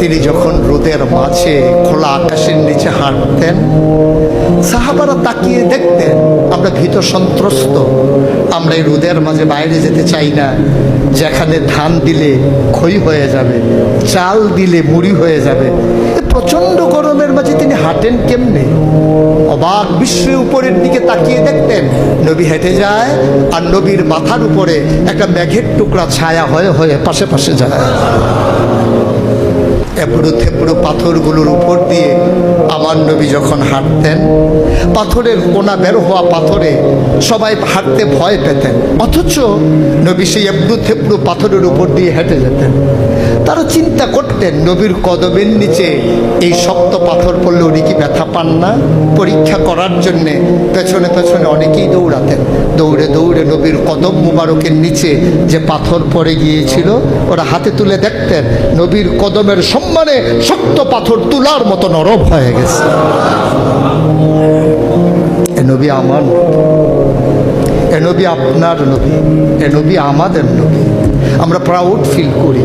তিনি যখন রোদের মাঝে খোলা আকাশের নিচে হাঁটতেন, সাহাবারা তাকিয়ে দেখতেন আমরা ভীত সন্ত্রস্ত, আমরা এই রোদের মাঝে বাইরে যেতে চাই না, যেখানে ধান দিলে খই হয়ে যাবে, চাল দিলে মুড়ি হয়ে যাবে। প্রচণ্ড গরমের মাঝে তিনি হাঁটেন কেমনে? অবাক বিশ্বের উপরের দিকে তাকিয়ে দেখতেন নবী হেঁটে যায়, আর নবীর মাথার উপরে একটা মেঘের টুকরা ছায়া হয়ে হয়ে পাশে পাশে যায়। এবড়ো থেবড়ো পাথরগুলোর উপর দিয়ে আমার নবী যখন হাঁটতেন, পাথরের কোনা বের হওয়া পাথরে সবাই হাঁটতে ভয় পেতেন, অথচ নবী সেই এবড়ো থেবড়ো পাথরের উপর দিয়ে হেঁটে যেতেন। তারা চিন্তা করতেন নবীর কদমের নিচে এই শক্ত পাথর পড়লে উনি কি ব্যথা পান না? পরীক্ষা করার জন্যে পেছনে পেছনে অনেকেই দৌড়াতেন। দৌড়ে দৌড়ে নবীর কদম মুবারকের নিচে যে পাথর পড়ে গিয়েছিল ওরা হাতে তুলে দেখতেন নবীর কদমের সম্মানে শক্ত পাথর তুলার মতো নরম হয়ে গেছে। এ নবী আমার, এ নবী আপনার নবী, এ নবী আমাদের নবী। আমরা প্রাউড ফিল করি।